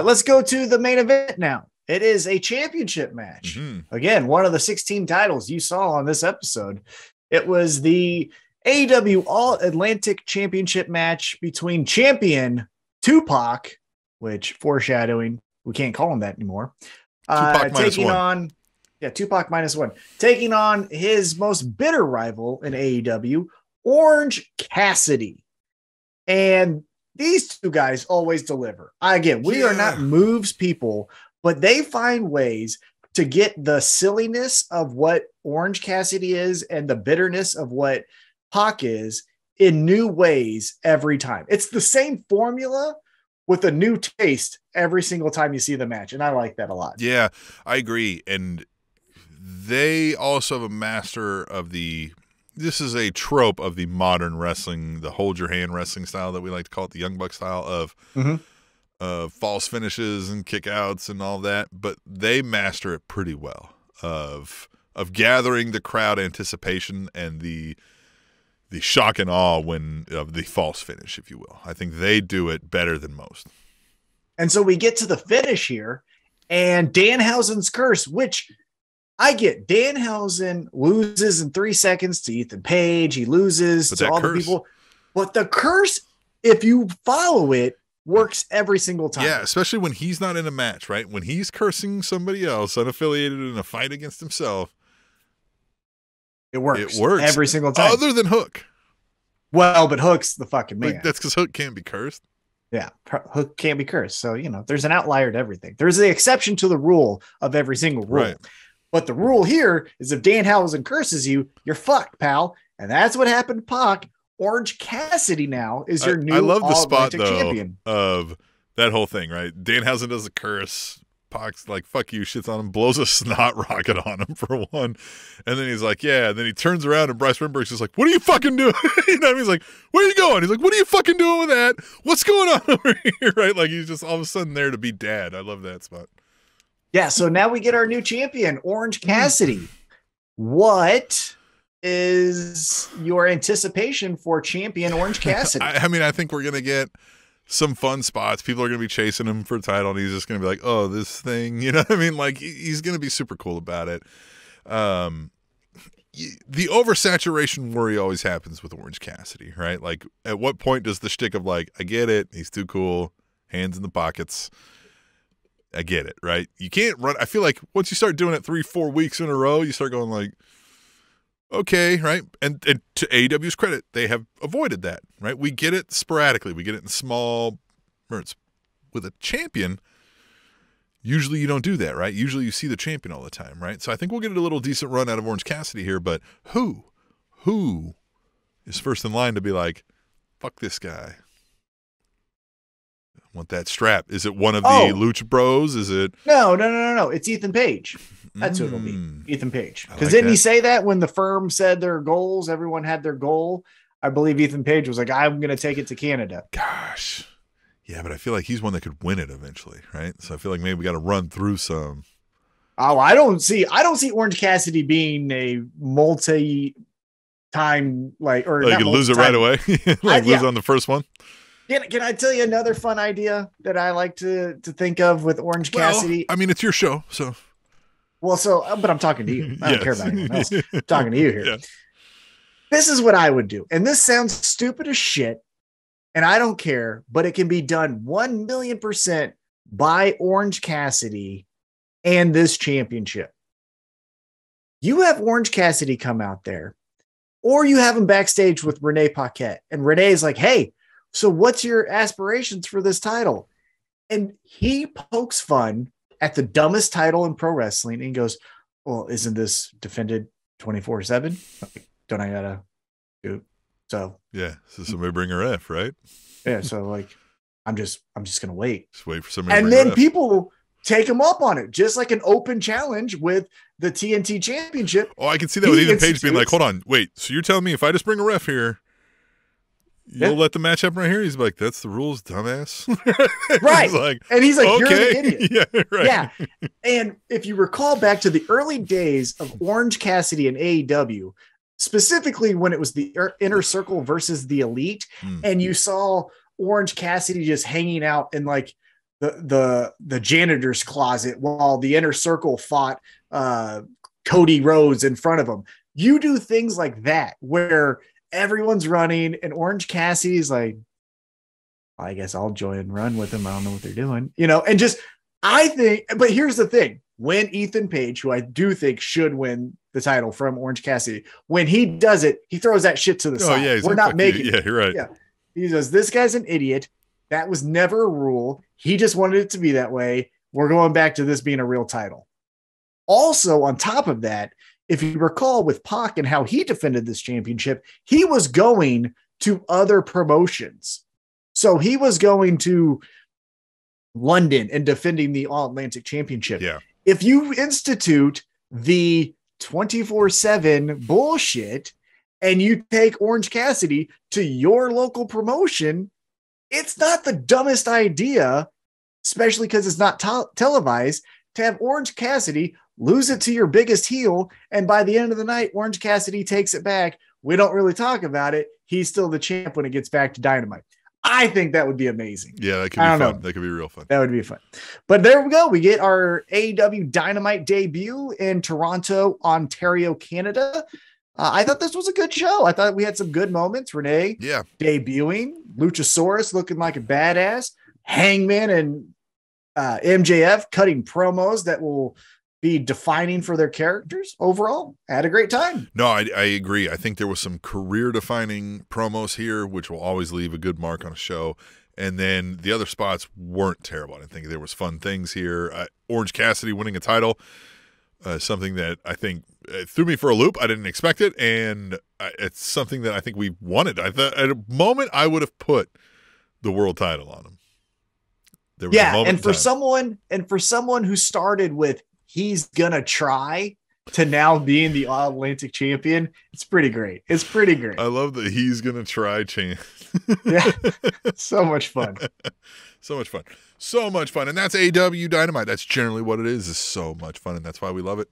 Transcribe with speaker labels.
Speaker 1: Let's go to the main event now. It is a championship match. Again, one of the 16 titles you saw on this episode. It was the AEW All Atlantic Championship match between champion Tupac, which foreshadowing, we can't call him that anymore.
Speaker 2: Tupac
Speaker 1: taking
Speaker 2: -1.
Speaker 1: on, Tupac -1, taking on his most bitter rival in AEW, Orange Cassidy. And these two guys always deliver. Again, we are not moves people, but they find ways to get the silliness of what Orange Cassidy is and the bitterness of what Pac is in new ways every time. It's the same formula with a new taste every single time you see the match. And I like that a lot.
Speaker 2: Yeah, I agree. And they also have a master of this is a trope of the modern wrestling, the hold your hand wrestling style that we like to call it, the Young Buck style of false finishes and kickouts and all that. But they master it pretty well of gathering the crowd anticipation and the shock and awe of the false finish, if you will. I think they do it better than most.
Speaker 1: And so we get to the finish here, and Danhausen's curse, which I get. Danhausen loses in 3 seconds to Ethan Page. He loses to all the people. But the curse, if you follow it, works every single time.
Speaker 2: Yeah, especially when he's not in a match, right? When he's cursing somebody else, unaffiliated in a fight against himself,
Speaker 1: It works every single time.
Speaker 2: Other than Hook.
Speaker 1: Well, but Hook's the fucking man.
Speaker 2: That's because Hook can't be cursed.
Speaker 1: Yeah, Hook can't be cursed. So, there's an outlier to everything. There's the exception to the rule of every single rule.
Speaker 2: Right.
Speaker 1: But the rule here is if Danhausen curses you, you're fucked, pal. And that's what happened to Pac. Orange Cassidy now is your new All-Atlantic champion.
Speaker 2: Of that whole thing, right? Danhausen does a curse. Pac's like, fuck you, shits on him, blows a snot rocket on him for one. And then he's like, yeah. And then he turns around and Bryce Remberg's just like, what are you fucking doing? He's like, where are you going? He's like, what are you fucking doing with that? What's going on over here? Right? Like he's just all of a sudden there to be dad. I love that spot.
Speaker 1: Yeah. So now we get our new champion, Orange Cassidy. What is your anticipation for champion Orange Cassidy?
Speaker 2: I think we're going to get some fun spots. People are going to be chasing him for a title, and he's just going to be like, oh, this thing, you know what I mean? Like, he's going to be super cool about it. The oversaturation worry always happens with Orange Cassidy, right? Like, at what point does the shtick of, like, I get it, he's too cool, hands in the pockets, I get it, right? You can't run. I feel like once you start doing it 3-4 weeks in a row, you start going like, okay, right? And to AEW's credit, they have avoided that, right? We get it sporadically. We get it in small bursts. With a champion, usually you don't do that, right? Usually you see the champion all the time, right? So I think we'll get a little decent run out of Orange Cassidy here, but who is first in line to be like, fuck this guy? I want that strap. Is it one of the Lucha Bros? Is it?
Speaker 1: No. It's Ethan Page. That's who it'll be. Ethan Page. Because didn't he say that when the firm said their goals, everyone had their goal? I believe Ethan Page was like, I'm going to take it to Canada.
Speaker 2: Gosh. Yeah, but I feel like he's one that could win it eventually, right? So I feel like maybe we got to run through some.
Speaker 1: Oh, I don't see Orange Cassidy being a multi-time, like, or
Speaker 2: you can lose it right away. Lose on the first one.
Speaker 1: Can I tell you another fun idea that I like to think of with Orange Cassidy?
Speaker 2: I mean, it's your show, so.
Speaker 1: Well, but I'm talking to you. I don't care about anyone else. I'm talking to you here.
Speaker 2: Yeah.
Speaker 1: This is what I would do. And this sounds stupid as shit. And I don't care, but it can be done 1,000,000% by Orange Cassidy and this championship. You have Orange Cassidy come out there, or you have him backstage with Renee Paquette. And Renee's like, hey, so what's your aspirations for this title? And he pokes fun at the dumbest title in pro wrestling and goes, well, isn't this defended 24/7? Don't I gotta do so?
Speaker 2: Yeah. So somebody bring a ref, right?
Speaker 1: Yeah. So like, I'm just gonna wait.
Speaker 2: Just wait for somebody.
Speaker 1: And then people take him up on it, just like an open challenge with the TNT Championship.
Speaker 2: Oh, I can see that with Ethan Page being like, hold on, wait. So you're telling me if I just bring a ref here, you'll let the match happen right here? He's like, that's the rules, dumbass.
Speaker 1: Right. He's like,
Speaker 2: okay.
Speaker 1: You're an idiot.
Speaker 2: Yeah, right.
Speaker 1: Yeah. And if you recall back to the early days of Orange Cassidy and AEW, specifically when it was the Inner Circle versus the Elite, and you saw Orange Cassidy just hanging out in like the janitor's closet while the Inner Circle fought Cody Rhodes in front of him. You do things like that where everyone's running and Orange Cassidy's like, I guess I'll join and run with them. I don't know what they're doing, and just, I think, but here's the thing. When Ethan Page, who I do think should win the title from Orange Cassidy, when he does it, he throws that shit to the side.
Speaker 2: Yeah,
Speaker 1: we're not making
Speaker 2: it. Yeah, you're right.
Speaker 1: Yeah. He says, this guy's an idiot. That was never a rule. He just wanted it to be that way. We're going back to this being a real title. Also, on top of that, if you recall with Pac and how he defended this championship, he was going to other promotions. So he was going to London and defending the All Atlantic Championship.
Speaker 2: Yeah.
Speaker 1: If you institute the 24/7 bullshit and you take Orange Cassidy to your local promotion, it's not the dumbest idea, especially because it's not televised, to have Orange Cassidy lose it to your biggest heel. And by the end of the night, Orange Cassidy takes it back. We don't really talk about it. He's still the champ when it gets back to Dynamite. I think that would be amazing.
Speaker 2: Yeah, that could be fun. That could be real fun.
Speaker 1: That would be fun. But there we go. We get our AEW Dynamite debut in Toronto, Ontario, Canada. I thought this was a good show. I thought we had some good moments. Renee debuting, Luchasaurus looking like a badass, Hangman and MJF cutting promos that will be defining for their characters. Overall, I had a great time.
Speaker 2: No, I agree. I think there was some career-defining promos here, which will always leave a good mark on a show. And then the other spots weren't terrible. I think there was fun things here. Orange Cassidy winning a title, something that I think threw me for a loop. I didn't expect it, and it's something that I think we wanted. I thought at a moment I would have put the world title on him. There was a moment
Speaker 1: and for someone who started with he's gonna try to now being the All Atlantic champion, it's pretty great. It's pretty great.
Speaker 2: I love that he's gonna try chant.
Speaker 1: Yeah, so much fun.
Speaker 2: So much fun. So much fun. And that's AEW Dynamite. That's generally what it is so much fun, and that's why we love it.